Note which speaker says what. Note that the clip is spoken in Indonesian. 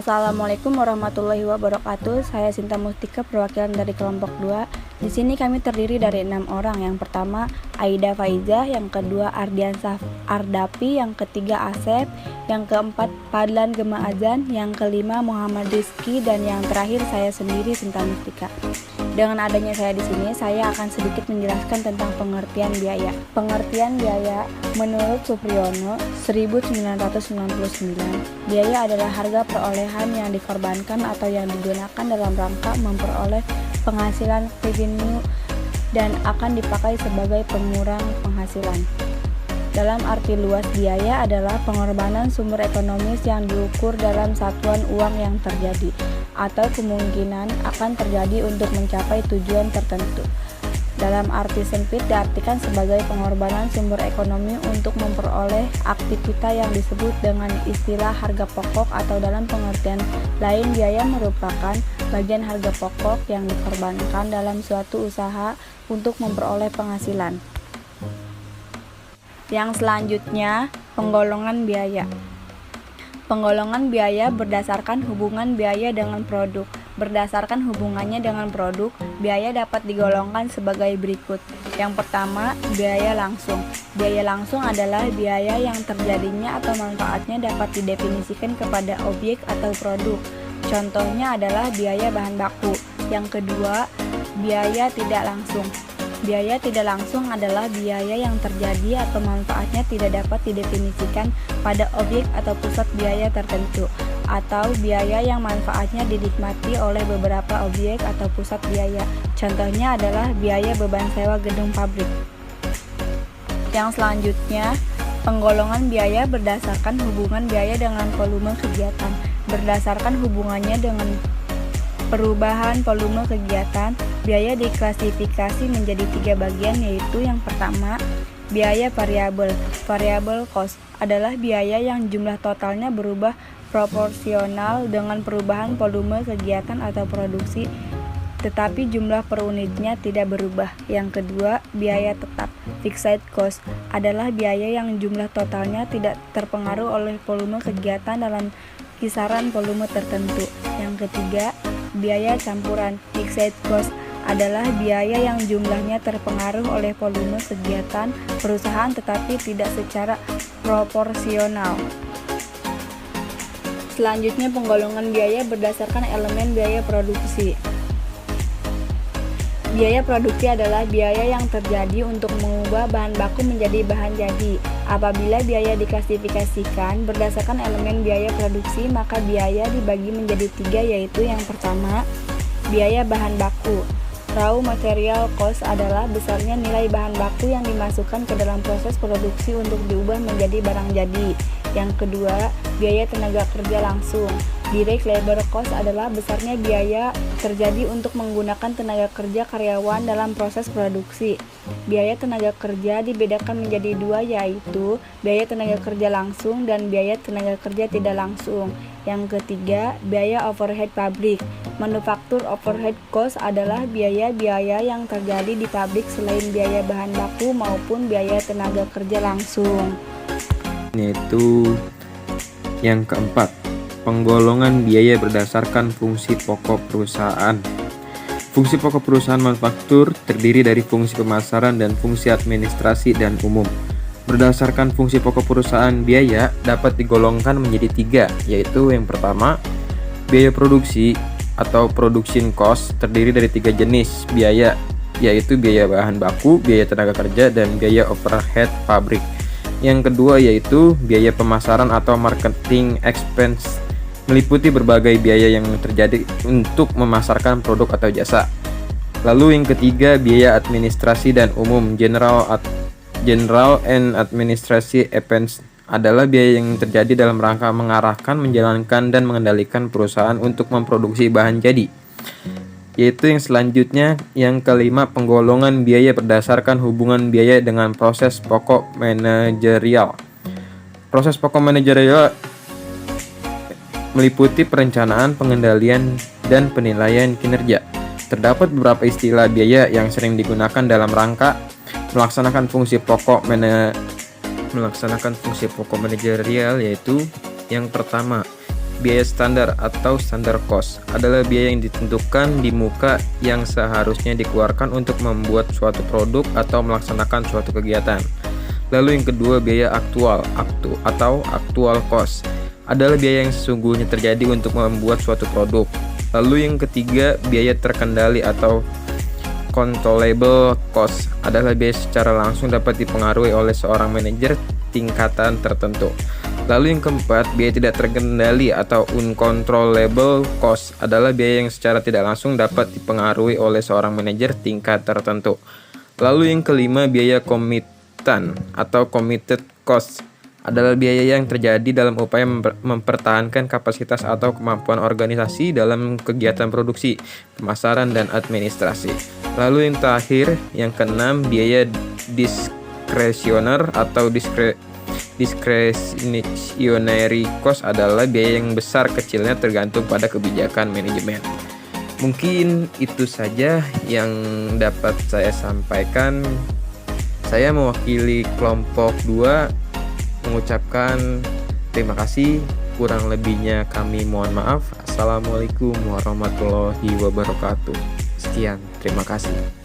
Speaker 1: Assalamualaikum warahmatullahi wabarakatuh. Saya Sinta Mustika, perwakilan dari kelompok 2. Di sini kami terdiri dari 6 orang. Yang pertama Aida Faizah, yang kedua Ardiansah Ardapi, yang ketiga Asep, yang keempat Padlan Gema Azan, yang kelima Muhammad Rizky, dan yang terakhir saya sendiri, Sinta Mustika. Dengan adanya saya di sini, saya akan sedikit menjelaskan tentang pengertian biaya. Pengertian biaya menurut Supriyono 1999, biaya adalah harga perolehan yang dikorbankan atau yang digunakan dalam rangka memperoleh penghasilan revenue dan akan dipakai sebagai pengurang penghasilan. Dalam arti luas, biaya adalah pengorbanan sumber ekonomis yang diukur dalam satuan uang yang terjadi atau kemungkinan akan terjadi untuk mencapai tujuan tertentu. Dalam arti sempit, diartikan sebagai pengorbanan sumber ekonomi untuk memperoleh aktivitas yang disebut dengan istilah harga pokok, atau dalam pengertian lain, biaya merupakan bagian harga pokok yang dikorbankan dalam suatu usaha untuk memperoleh penghasilan. Yang selanjutnya, penggolongan biaya. Penggolongan biaya berdasarkan hubungan biaya dengan produk. Berdasarkan hubungannya dengan produk, biaya dapat digolongkan sebagai berikut. Yang pertama, biaya langsung. Biaya langsung adalah biaya yang terjadinya atau manfaatnya dapat didefinisikan kepada objek atau produk. Contohnya adalah biaya bahan baku. Yang kedua, biaya tidak langsung. Biaya tidak langsung adalah biaya yang terjadi atau manfaatnya tidak dapat didefinisikan pada objek atau pusat biaya tertentu, atau biaya yang manfaatnya dinikmati oleh beberapa objek atau pusat biaya. Contohnya adalah biaya beban sewa gedung pabrik. Yang selanjutnya, penggolongan biaya berdasarkan hubungan biaya dengan volume kegiatan. Berdasarkan hubungannya dengan perubahan volume kegiatan, biaya diklasifikasi menjadi 3 bagian, yaitu yang pertama, biaya variabel. Variable cost adalah biaya yang jumlah totalnya berubah proporsional dengan perubahan volume kegiatan atau produksi, tetapi jumlah per unitnya tidak berubah. Yang kedua, biaya tetap. Fixed cost adalah biaya yang jumlah totalnya tidak terpengaruh oleh volume kegiatan dalam kisaran volume tertentu. Yang ketiga, biaya campuran. Fixed cost adalah biaya yang jumlahnya terpengaruh oleh volume kegiatan perusahaan tetapi tidak secara proporsional. Selanjutnya, penggolongan biaya berdasarkan elemen biaya produksi. Biaya produksi adalah biaya yang terjadi untuk mengubah bahan baku menjadi bahan jadi. Apabila biaya diklasifikasikan berdasarkan elemen biaya produksi, maka biaya dibagi menjadi 3, yaitu yang pertama, biaya bahan baku. Raw material cost adalah besarnya nilai bahan baku yang dimasukkan ke dalam proses produksi untuk diubah menjadi barang jadi. Yang kedua, biaya tenaga kerja langsung. Direct labor cost adalah besarnya biaya terjadi untuk menggunakan tenaga kerja karyawan dalam proses produksi. Biaya tenaga kerja dibedakan menjadi 2, yaitu biaya tenaga kerja langsung dan biaya tenaga kerja tidak langsung. Yang ketiga, biaya overhead pabrik. Manufaktur overhead cost adalah biaya-biaya yang terjadi di pabrik selain biaya bahan baku maupun biaya tenaga kerja langsung.
Speaker 2: Yaitu yang keempat, penggolongan biaya berdasarkan fungsi pokok perusahaan. Fungsi pokok perusahaan manufaktur terdiri dari fungsi pemasaran dan fungsi administrasi dan umum. Berdasarkan fungsi pokok perusahaan, biaya dapat digolongkan menjadi 3, yaitu yang pertama, biaya produksi atau production cost terdiri dari 3 jenis biaya, yaitu biaya bahan baku, biaya tenaga kerja, dan biaya overhead pabrik. Yang kedua yaitu biaya pemasaran atau marketing expense, meliputi berbagai biaya yang terjadi untuk memasarkan produk atau jasa. Lalu yang ketiga, biaya administrasi dan umum, general and administrative expense, adalah biaya yang terjadi dalam rangka mengarahkan, menjalankan, dan mengendalikan perusahaan untuk memproduksi bahan jadi. Yaitu yang selanjutnya, yang kelima, penggolongan biaya berdasarkan hubungan biaya dengan proses pokok manajerial. Proses pokok manajerial meliputi perencanaan, pengendalian, dan penilaian kinerja. Terdapat beberapa istilah biaya yang sering digunakan dalam rangka melaksanakan fungsi pokok manajerial, yaitu yang pertama, biaya standar atau standar cost adalah biaya yang ditentukan di muka yang seharusnya dikeluarkan untuk membuat suatu produk atau melaksanakan suatu kegiatan. Lalu yang kedua, biaya aktual atau actual cost adalah biaya yang sesungguhnya terjadi untuk membuat suatu produk. Lalu yang ketiga, biaya terkendali atau controllable cost adalah biaya secara langsung dapat dipengaruhi oleh seorang manajer tingkatan tertentu. Lalu yang keempat, biaya tidak terkendali atau uncontrollable cost adalah biaya yang secara tidak langsung dapat dipengaruhi oleh seorang manajer tingkat tertentu. Lalu yang kelima, biaya komitan atau committed cost adalah biaya yang terjadi dalam upaya mempertahankan kapasitas atau kemampuan organisasi dalam kegiatan produksi, pemasaran, dan administrasi. Lalu yang terakhir, yang keenam, biaya discretionary atau discretionary cost adalah biaya yang besar kecilnya tergantung pada kebijakan manajemen. Mungkin itu saja yang dapat saya sampaikan. Saya mewakili kelompok 2 mengucapkan terima kasih. Kurang lebihnya kami mohon maaf. Assalamualaikum warahmatullahi wabarakatuh. Sekian, terima kasih.